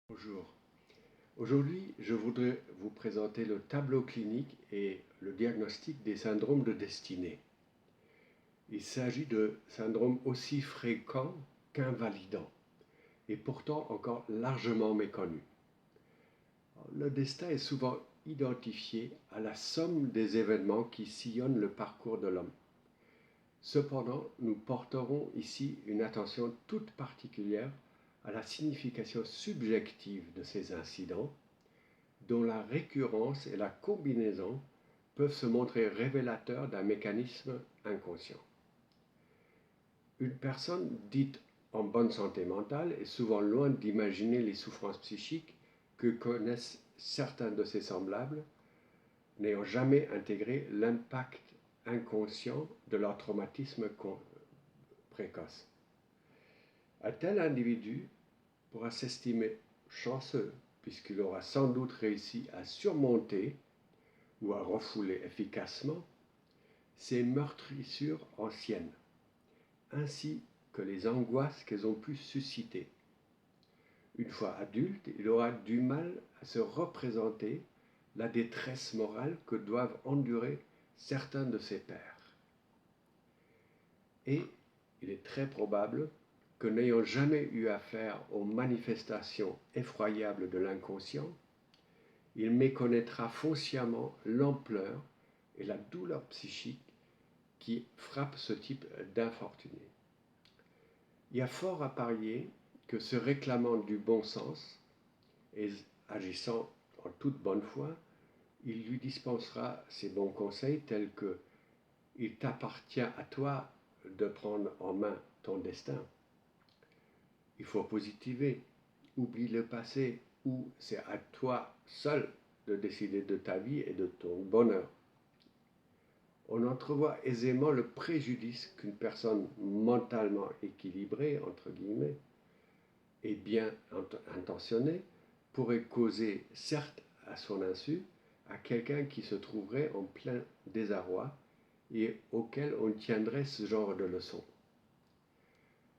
Bonjour. Aujourd'hui, je voudrais vous présenter le tableau clinique et le diagnostic des syndromes de destinée. Il s'agit de syndromes aussi fréquents qu'invalidants et pourtant encore largement méconnus. Le destin est souvent identifié à la somme des événements qui sillonnent le parcours de l'homme. Cependant, nous porterons ici une attention toute particulière à la signification subjective de ces incidents, dont la récurrence et la combinaison peuvent se montrer révélateurs d'un mécanisme inconscient. Une personne dite en bonne santé mentale est souvent loin d'imaginer les souffrances psychiques que connaissent certains de ses semblables, n'ayant jamais intégré l'impact inconscient de leur traumatisme précoce. Un tel individu pourra s'estimer chanceux puisqu'il aura sans doute réussi à surmonter ou à refouler efficacement ces meurtrissures anciennes, ainsi que les angoisses qu'elles ont pu susciter. Une fois adulte, il aura du mal à se représenter la détresse morale que doivent endurer certains de ses pairs. Et il est très probable que n'ayant jamais eu affaire aux manifestations effroyables de l'inconscient, il méconnaîtra foncièrement l'ampleur et la douleur psychique qui frappe ce type d'infortuné. Il y a fort à parier que se réclamant du bon sens et agissant en toute bonne foi, il lui dispensera ses bons conseils tels que « il t'appartient à toi de prendre en main ton destin ». Il faut positiver, oublie le passé, ou c'est à toi seul de décider de ta vie et de ton bonheur. On entrevoit aisément le préjudice qu'une personne mentalement équilibrée, entre guillemets, et bien intentionnée, pourrait causer, certes à son insu, à quelqu'un qui se trouverait en plein désarroi et auquel on tiendrait ce genre de leçons.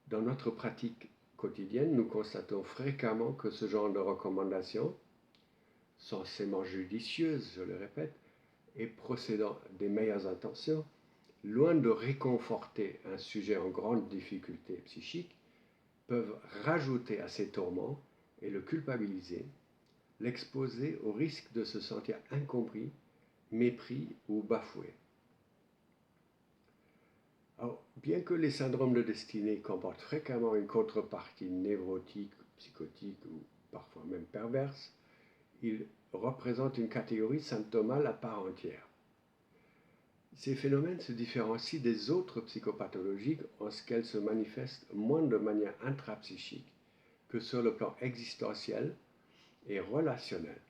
Dans notre pratique quotidienne, nous constatons fréquemment que ce genre de recommandations, censément judicieuses, je le répète, et procédant des meilleures intentions, loin de réconforter un sujet en grande difficulté psychique, peuvent rajouter à ses tourments et le culpabiliser, l'exposer au risque de se sentir incompris, mépris ou bafoué. Alors, bien que les syndromes de destinée comportent fréquemment une contrepartie névrotique, psychotique ou parfois même perverse, ils représentent une catégorie symptomale à part entière. Ces phénomènes se différencient des autres psychopathologies en ce qu'elles se manifestent moins de manière intrapsychique que sur le plan existentiel et relationnel,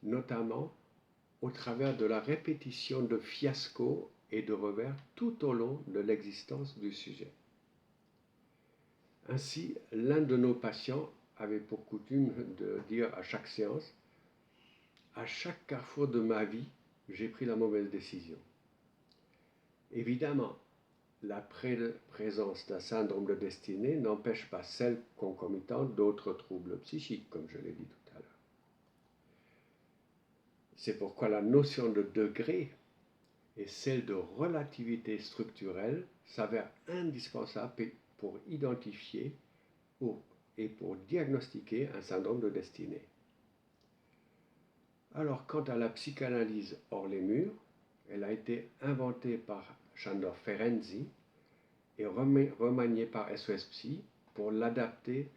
notamment au travers de la répétition de fiascos et de revers tout au long de l'existence du sujet. Ainsi, l'un de nos patients avait pour coutume de dire à chaque séance « À chaque carrefour de ma vie, j'ai pris la mauvaise décision ». Évidemment, la présence d'un syndrome de destinée n'empêche pas celle concomitante d'autres troubles psychiques, comme je l'ai dit tout à l'heure. C'est pourquoi la notion de degré et celle de relativité structurelle s'avère indispensable pour identifier et pour diagnostiquer un syndrome de destinée. Alors, quant à la psychanalyse hors les murs, elle a été inventée par Sándor Ferenczi et remaniée par SOS Psy pour l'adapter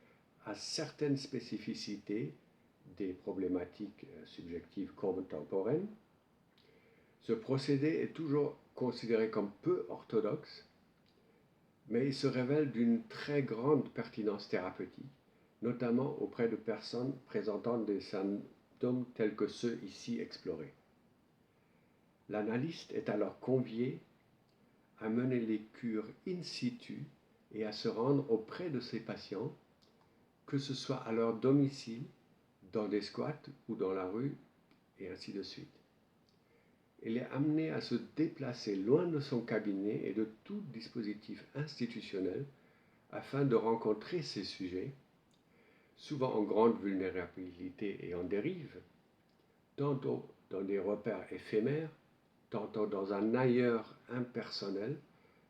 à certaines spécificités des problématiques subjectives contemporaines. Ce procédé est toujours considéré comme peu orthodoxe, mais il se révèle d'une très grande pertinence thérapeutique, notamment auprès de personnes présentant des symptômes tels que ceux ici explorés. L'analyste est alors convié à mener les cures in situ et à se rendre auprès de ses patients, que ce soit à leur domicile, dans des squats ou dans la rue, et ainsi de suite. Il est amené à se déplacer loin de son cabinet et de tout dispositif institutionnel afin de rencontrer ces sujets, souvent en grande vulnérabilité et en dérive, tantôt dans des repères éphémères, tantôt dans un ailleurs impersonnel,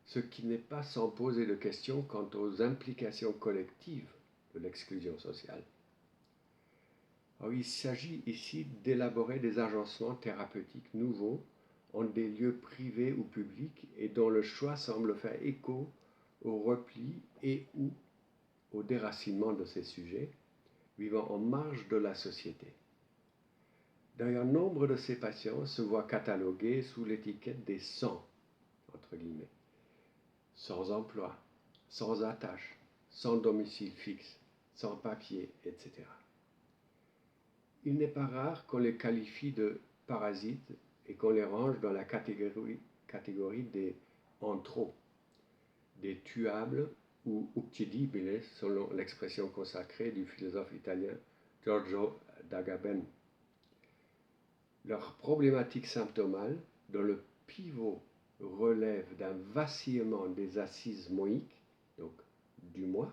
ce qui n'est pas sans poser de questions quant aux implications collectives de l'exclusion sociale. Alors, il s'agit ici d'élaborer des agencements thérapeutiques nouveaux en des lieux privés ou publics et dont le choix semble faire écho au repli et ou au déracinement de ces sujets, vivant en marge de la société. D'ailleurs, nombre de ces patients se voient catalogués sous l'étiquette des sans, entre guillemets, sans emploi, sans attache, sans domicile fixe, sans papier, etc. Il n'est pas rare qu'on les qualifie de parasites et qu'on les range dans la catégorie des en trop, des tuables ou uccidibiles, selon l'expression consacrée du philosophe italien Giorgio d'Agamben. Leur problématique symptomale, dont le pivot relève d'un vacillement des assises moïques, donc du moi,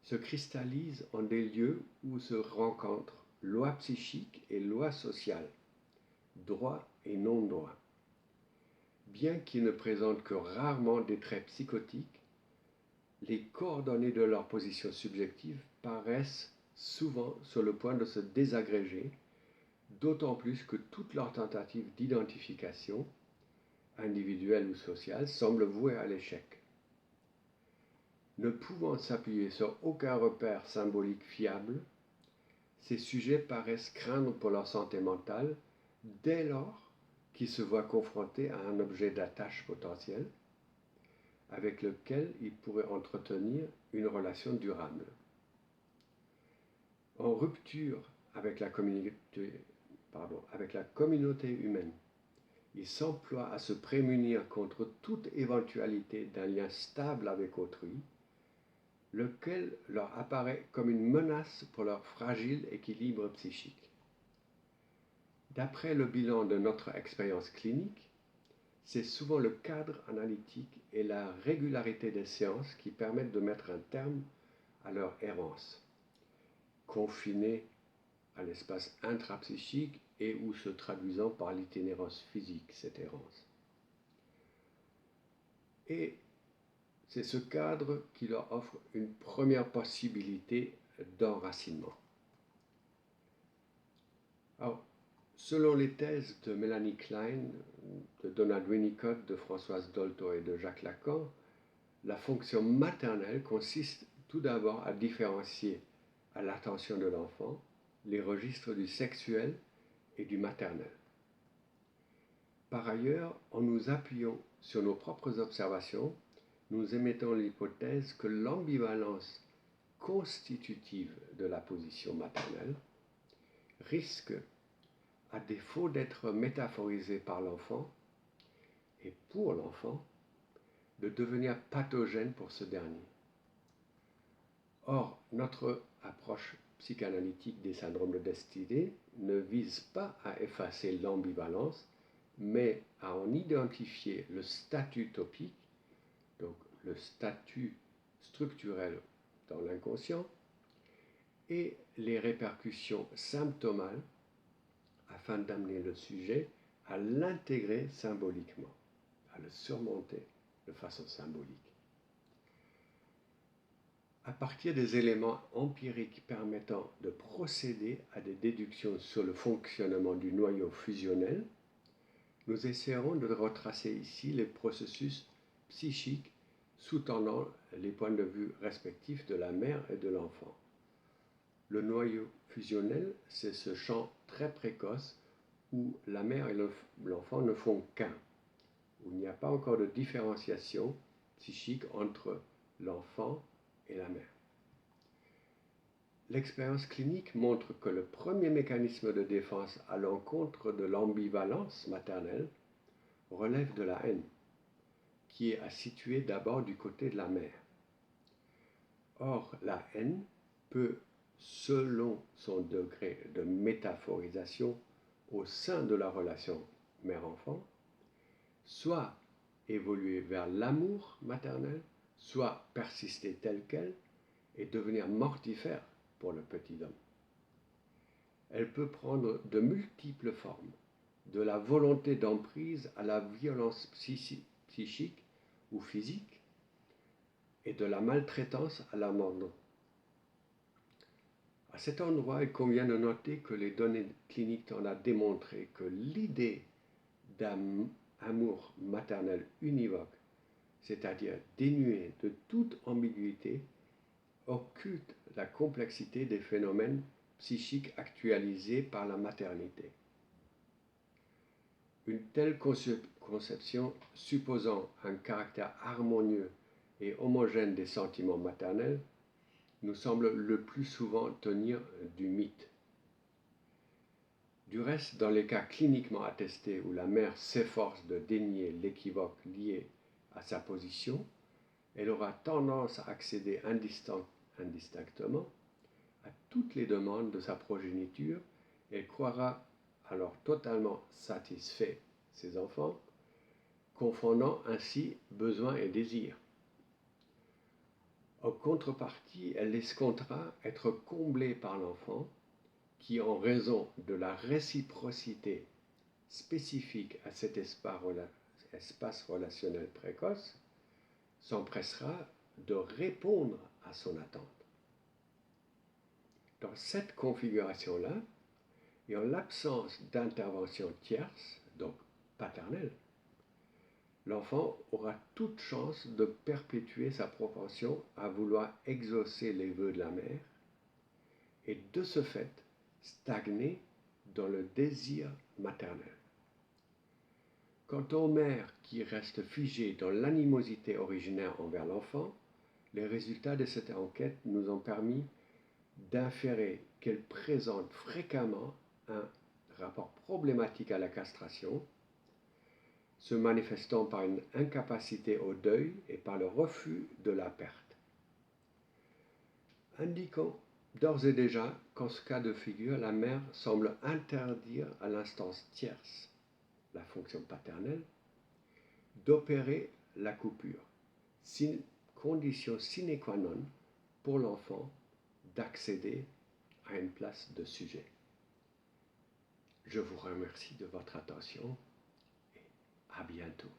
se cristallise en des lieux où se rencontrent loi psychique et loi sociale, droit et non-droit. Bien qu'ils ne présentent que rarement des traits psychotiques, les coordonnées de leur position subjective paraissent souvent sur le point de se désagréger, d'autant plus que toutes leurs tentatives d'identification, individuelle ou sociale, semblent vouées à l'échec. Ne pouvant s'appuyer sur aucun repère symbolique fiable, ces sujets paraissent craindre pour leur santé mentale dès lors qu'ils se voient confrontés à un objet d'attache potentiel avec lequel ils pourraient entretenir une relation durable. En rupture avec la communauté humaine, ils s'emploient à se prémunir contre toute éventualité d'un lien stable avec autrui, lequel leur apparaît comme une menace pour leur fragile équilibre psychique. D'après le bilan de notre expérience clinique, c'est souvent le cadre analytique et la régularité des séances qui permettent de mettre un terme à leur errance, confinée à l'espace intrapsychique et ou se traduisant par l'itinérance physique, cette errance. Et c'est ce cadre qui leur offre une première possibilité d'enracinement. Alors, selon les thèses de Mélanie Klein, de Donald Winnicott, de Françoise Dolto et de Jacques Lacan, la fonction maternelle consiste tout d'abord à différencier à l'attention de l'enfant les registres du sexuel et du maternel. Par ailleurs, en nous appuyant sur nos propres observations, nous émettons l'hypothèse que l'ambivalence constitutive de la position maternelle risque, à défaut d'être métaphorisée par l'enfant et pour l'enfant, de devenir pathogène pour ce dernier. Or, notre approche psychanalytique des syndromes de Destidé ne vise pas à effacer l'ambivalence, mais à en identifier le statut topique, donc le statut structurel dans l'inconscient, et les répercussions symptomales afin d'amener le sujet à l'intégrer symboliquement, à le surmonter de façon symbolique. À partir des éléments empiriques permettant de procéder à des déductions sur le fonctionnement du noyau fusionnel, nous essaierons de retracer ici les processus psychiques sous-tendant les points de vue respectifs de la mère et de l'enfant. Le noyau fusionnel, c'est ce champ très précoce où la mère et l'enfant ne font qu'un, où il n'y a pas encore de différenciation psychique entre l'enfant et la mère. L'expérience clinique montre que le premier mécanisme de défense à l'encontre de l'ambivalence maternelle relève de la haine, qui est à situer d'abord du côté de la mère. Or, la haine peut, selon son degré de métaphorisation au sein de la relation mère-enfant, soit évoluer vers l'amour maternel, soit persister tel quel et devenir mortifère pour le petit homme. Elle peut prendre de multiples formes, de la volonté d'emprise à la violence psychique ou physique, et de la maltraitance à l'abandon. À cet endroit, il convient de noter que les données cliniques tendent à démontrer que l'idée d'amour maternel univoque, c'est-à-dire dénué de toute ambiguïté, occulte la complexité des phénomènes psychiques actualisés par la maternité. Une telle conception, supposant un caractère harmonieux et homogène des sentiments maternels, nous semble le plus souvent tenir du mythe. Du reste, dans les cas cliniquement attestés où la mère s'efforce de dénier l'équivoque lié à sa position, elle aura tendance à accéder indistinctement à toutes les demandes de sa progéniture et elle croira alors totalement satisfait ses enfants, confondant ainsi besoin et désir. En contrepartie, elle escomptera être comblée par l'enfant qui, en raison de la réciprocité spécifique à cet espace relationnel précoce, s'empressera de répondre à son attente. Dans cette configuration-là, et en l'absence d'intervention tierce, donc paternelle, l'enfant aura toute chance de perpétuer sa propension à vouloir exaucer les vœux de la mère et de ce fait stagner dans le désir maternel. Quant aux mères qui restent figées dans l'animosité originaire envers l'enfant, les résultats de cette enquête nous ont permis d'inférer qu'elles présentent fréquemment un rapport problématique à la castration, se manifestant par une incapacité au deuil et par le refus de la perte. Indiquons d'ores et déjà qu'en ce cas de figure, la mère semble interdire à l'instance tierce, la fonction paternelle, d'opérer la coupure, condition sine qua non pour l'enfant d'accéder à une place de sujet. Je vous remercie de votre attention et à bientôt.